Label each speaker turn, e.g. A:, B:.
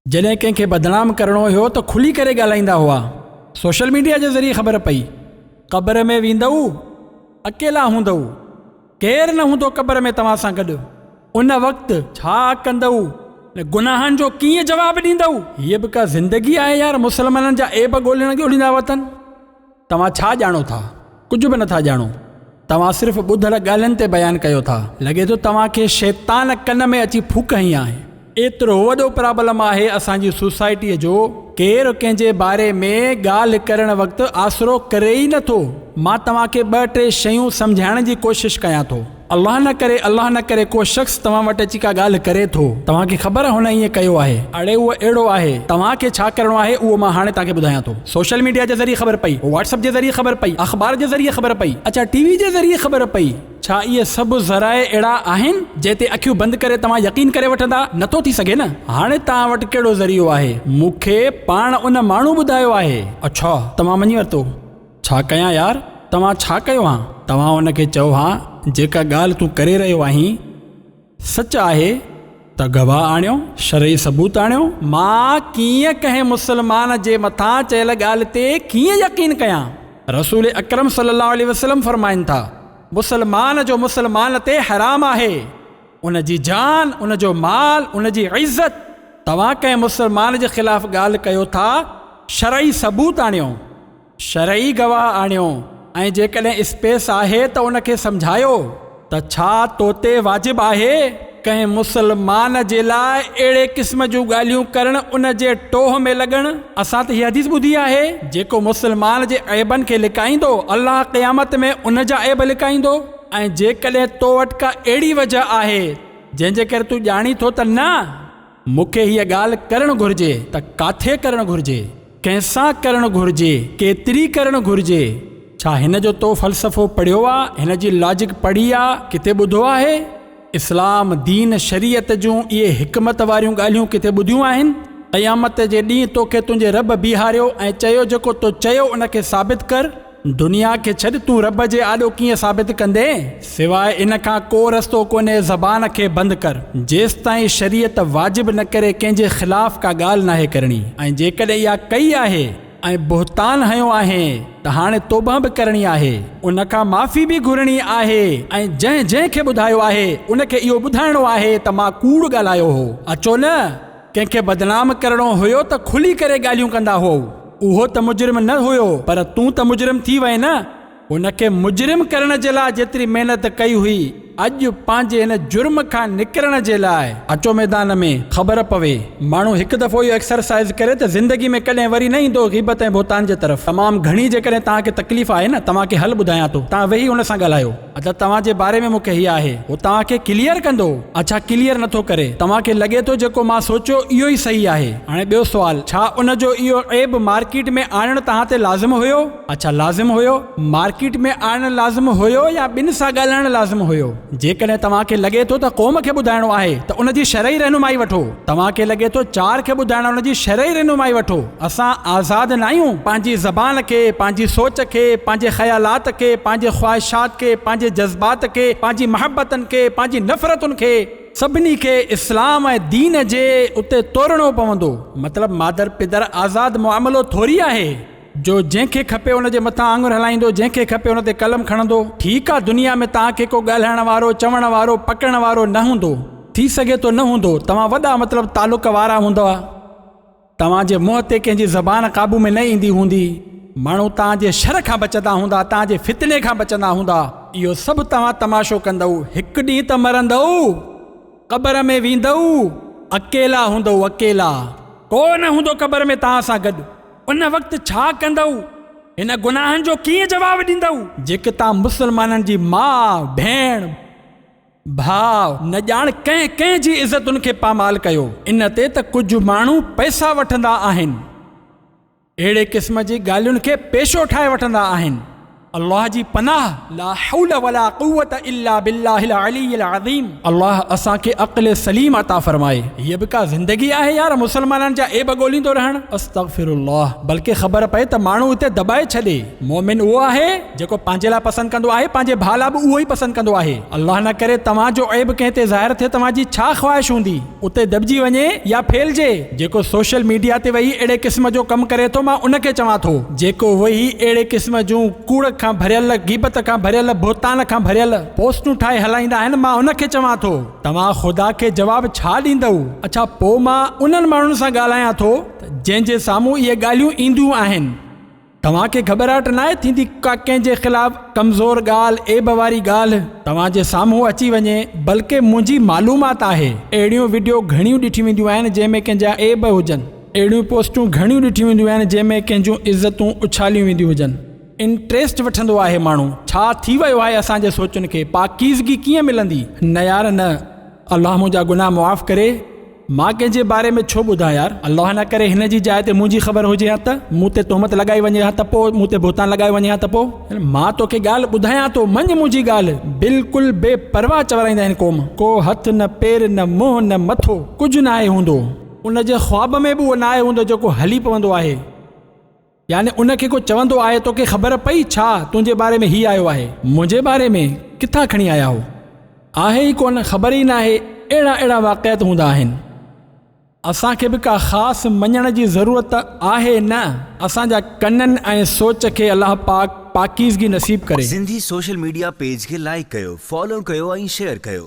A: जॾहिं कंहिंखे बदनाम करणो हुयो त खुली करे ॻाल्हाईंदा हुआ। सोशल मीडिया जे ज़रिए ख़बर पई। क़बर में वेंदव अकेला हूंदव, केरु न हूंदो क़बर में तव्हां सां गॾु। उन वक़्तु छा कंदव, गुनाहनि जो कीअं जवाबु ॾींदव? हीअ बि का ज़िंदगी आहे यार, मुस्लमाननि जा ऐब ॻोल्हींदा वतन। तव्हां छा ॼाणो था? कुझु बि नथा ॼाणो। तव्हां सिर्फ़ु ॿुधल ॻाल्हियुनि ते बयानु कयो था। लॻे थो तव्हांखे शैतान कन में अची फूक हई आहे। एतिरो वॾो प्रॉब्लम आहे असांजी सोसाइटीअ जो, केरु कंहिंजे बारे में ॻाल्हि करण वक़्तु आसरो करे ई नथो। मां तव्हांखे 2-3 शयूं सम्झाइण जी कोशिशि कयां थो। अल्लाह न करे को शख़्स तव्हां वटि अची का ॻाल्हि करे थो, तव्हांखे ख़बर हुन ईअं कयो आहे, अड़े उहो अहिड़ो आहे, तव्हांखे छा करिणो आहे उहो मां हाणे तव्हांखे ॿुधायां थो। सोशल मीडिया जे ज़रिए ख़बर पई, व्हाट्सअप जे ज़रिए ख़बर पई, अख़बार जे ज़रिए ख़बर पई, अच्छा टीवी जे ज़रिए ख़बर पई। छा इहे सभु ज़राए अहिड़ा आहिनि जंहिं ते अखियूं बंदि करे तव्हां यकीन करे वठंदा? नथो थी सघे न। हाणे तव्हां वटि कहिड़ो ज़रियो आहे? मूंखे पाण उन माण्हू ॿुधायो आहे। अच्छा, तव्हां मञी वरितो? छा कयां यार? तव्हां छा कयो हा? तव्हां हुनखे चओ हा जेका ॻाल्हि तूं करे रहियो आहीं सच आहे त गवाह आणियो, शरई सबूत आणियो। मां कीअं कंहिं मुस्लमान जे मथां चयल ॻाल्हि ते कीअं यकीन कयां? रसूल अकरम सल्लल्लाहु अलैहि वसल्लम फरमाइनि था, मुस्लमान जो मुस्लमान ते हराम आहे, उन जी जान, उन जो माल, उन जी इज़त। तव्हां कंहिं मुस्लमान जे ख़िलाफ़ ॻाल्हि कयो था, शरई सबूत आणियो, शरई गवाह आणियो, ऐं जेकॾहिं स्पेस आहे त उनखे सम्झायो त छा तो ते वाजिबु आहे कंहिं मुस्लमान जे लाइ अहिड़े क़िस्म जूं ॻाल्हियूं करणु, उन जे टोह में लॻणु। असां त हीअ हदीस ॿुधी आहे, जेको मुस्लमान जे ऐबनि खे लिकाईंदो अल्लाह क़यामत में उन जा ऐब लिकाईंदो। ऐं जेकॾहिं तो वटि का अहिड़ी वजह आहे जंहिंजे करे तूं ॼाणी थो त न मूंखे हीअ ॻाल्हि करणु घुरिजे, त काथे करणु घुरिजे, कंहिंसां करणु घुरिजे, केतिरी करणु घुरिजे? छा हिन जो तो फ़लसफ़ो पढ़ियो आहे? हिन जी लॉजिक पढ़ी आहे? किथे ॿुधो आहे? इस्लाम दीन शरीयत जूं इहे हिकमत वारियूं ॻाल्हियूं किथे ॿुधियूं आहिनि? क़यामत जे ॾींहुं तोखे तुंहिंजे रब बीहारियो ऐं चयो जेको तो चयो उनखे साबित कर। दुनिया खे छॾ, तूं रब जे आॾो कीअं साबित कंदे? सिवाइ इन खां को रस्तो कोन्हे, ज़बान खे बंदि कर। जेसि ताईं शरीयत वाजिबु न करे कंहिंजे ख़िलाफ़ का ॻाल्हि नाहे करणी। ऐं जेकॾहिं इहा कई आहे ऐं बुहतान हयो आहे त हाणे तौबा बि करणी आहे, उन खां माफ़ी बि घुरणी आहे। ऐं जंहिंखे ॿुधायो आहे उनखे इहो ॿुधाइणो आहे त मां कूड़ ॻाल्हायो हो। अचो न, कंहिंखे बदनाम करणो हुयो त खुली करे ॻाल्हियूं कंदा हो। उहो त मुजरिम न हुयो, पर तूं त मुजरिम थी वए न। उनखे मुजरिम करण जे लाइ जेतिरी महिनत कई हुई, अॼु पंहिंजे हिन जुर्म खां निकिरण जे लाइ अचो मैदान में, ख़बर पवे। माण्हू हिकु दफ़ो इहो एक्सरसाइज़ करे त ज़िंदगी में कॾहिं वरी न ईंदो ग़ीबत ऐं बोतान जे तरफ़। तमामु घणी जेकॾहिं तव्हांखे तकलीफ़ आहे न, तव्हांखे हल ॿुधायां थो, तव्हां वेही हुन सां ॻाल्हायो। अच्छा, तव्हांजे बारे में मूंखे हीअ आहे, उहो तव्हांखे क्लियर कंदो। अच्छा, क्लियर नथो करे, तव्हांखे लॻे थो जेको मां सोचियो इहो ई सही आहे। हाणे ॿियो सुवाल, छा उनजो इहो ऐब मार्केट में आणणु तव्हां ते लाज़िम हुयो? अच्छा, लाज़िम हुयो। मार्केट में आणणु लाज़िम हुयो या ॿिनि सां ॻाल्हाइणु लाज़िम हुयो? जेकॾहिं तव्हांखे लॻे थो त क़ौम खे ॿुधाइणो आहे त उन जी शरई रहनुमाई वठो। तव्हांखे लॻे थो 4 खे ॿुधाइणो, उन जी शरई रहनुमाई वठो। असां आज़ाद न आहियूं पंहिंजी ज़बान खे, पंहिंजी सोच खे, पंहिंजे ख़यालात खे, पंहिंजे ख़्वाहिशात खे, पंहिंजे जज़्बात खे, पंहिंजी महबतनि खे, पंहिंजी नफ़रतुनि खे, सभिनी खे इस्लाम ऐं दीन जे उते तोड़णो पवंदो। मतिलबु मादर पिदर आज़ाद मुआमलो थोरी आहे जो जंहिंखे खपे उन जे मथां आङुर हलाईंदो, जंहिंखे खपे उन ते कलम खणंदो। ठीकु आहे, दुनिया में तव्हांखे को ॻाल्हाइण वारो, चवण वारो, पकड़ण वारो न हूंदो, थी सघे थो न हूंदो। तव्हां वॾा मतिलबु तालुक वारा हूंदव, तव्हांजे मुंहं ते कंहिंजी ज़बान क़ाबू में न ईंदी हूंदी, माण्हू तव्हांजे शर खां बचंदा हूंदा, तव्हांजे फितने खां बचंदा हूंदा। इहो सभु तव्हां तमाशो कंदव। हिकु ॾींहुं त मरंदव, क़बर में वेंदव, अकेला हूंदव, अकेला, को न हूंदो क़बर में तव्हां सां गॾु। उन वक़्तु छा कंदव? हिन गुनाहनि जो कीअं जवाबु ॾींदव जेके तव्हां मुस्लमाननि जी माउ, भेण, भाउ न ॼाण कंहिं जी इज़त उनखे पामाल कयो। इन ते त कुझु माण्हू पैसा वठंदा आहिनि, अहिड़े क़िस्म जी ॻाल्हियुनि खे पेशो ठाहे वठंदा आहिनि। अल्लाह जी पनाह, ला हौल वला कुव्वत इल्ला बिल्लाहिल अलीय्यिल अज़ीम। अल्लाह असांखे अक़्ल सलीम अता फरमाए। हीअ बि का ज़िंदगी आहे यार मुसलमाननि जा ऐब ॻोल्हींदो रहण। अस्तग़फिरुल्लाह। बल्कि ख़बर पए त माण्हू हिते दॿाए छॾे। मोमिन उहो आहे जेको पंहिंजे लाइ पसंदि कंदो आहे, पंहिंजे भाउ लाइ बि उहो ई पसंदि कंदो आहे। अल्लाह न करे तव्हांजो ऐब कंहिं ते ज़ाहिर थिए, तव्हांजी छा ख़्वाहिश हूंदी? उते दॿिजी वञे या फैलजे। जेको सोशल मीडिया ते वेही अहिड़े क़िस्म जो कमु करे थो, मां उनखे चवां थो, जेको वेही अहिड़े क़िस्म जूं कूड़ खां भरियल, गीबत खां भरियल, बोतान खां भरियल पोस्टूं ठाहे हलाईंदा आहिनि, मां उनखे चवां थो, तव्हां ख़ुदा खे जवाबु छा ॾींदव? अच्छा, पोइ मां उन्हनि माण्हुनि सां ॻाल्हायां थो जंहिंजे साम्हूं इहे ॻाल्हियूं ईंदियूं आहिनि। तव्हांखे घबराहट न आहे थींदी का कंहिंजे ख़िलाफ़ कमज़ोर ॻाल्हि, ऐब वारी ॻाल्हि तव्हांजे साम्हूं अची वञे? बल्कि मुंहिंजी मालूमात आहे अहिड़ियूं वीडियो घणियूं ॾिठियूं वेंदियूं आहिनि जंहिंमें कंहिंजा ऐब हुजनि। अहिड़ियूं पोस्टूं घणियूं ॾिठियूं वेंदियूं आहिनि जंहिंमें कंहिंजूं इज़तूं उछालियूं वेंदियूं हुजनि। इंट्रस्ट वठंदो आहे माण्हू, छा थी वियो आहे असांजे सोचनि खे? पाकीज़गी कीअं मिलंदी? न यार न। अल्लाह मुंहिंजा गुनाह मुआफ़ करे। मां कंहिंजे बारे में छो ॿुधां यार? अल्लाह न करे हिन जी जाइ ते मुंहिंजी ख़बर हुजे हा त, मूं ते तोहमत लॻाई वञे हा त पोइ, मूं ते बोतान लॻाए वञे हा त पोइ। मां तोखे ॻाल्हि ॿुधायां थो, मञ मुंहिंजी ॻाल्हि। बिल्कुलु बेपरवाह चवराईंदा आहिनि क़ौम। को हथ न पेर न मुंहुं न मथो, कुझु न आहे हूंदो। उन जे ख़्वाब में बि उहो न आहे हूंदो जेको हली पवंदो आहे। यानी उनखे को चवंदो आहे, तोखे ख़बर पई छा तुंहिंजे बारे में हीउ आयो आहे? मुंहिंजे बारे में किथां खणी आया हो? आहे ई कोन, ख़बर ई न आहे। अहिड़ा अहिड़ा वाक़िअत हूंदा आहिनि। असांखे बि का ख़ासि मञण जी ज़रूरत आहे न। असांजा कननि ऐं सोच खे अलाह पाक पाकीज़गी नसीब करे।
B: सिंधी सोशल मीडिया पेज खे लाइक कयो, फॉलो कयो ऐं शेयर कयो।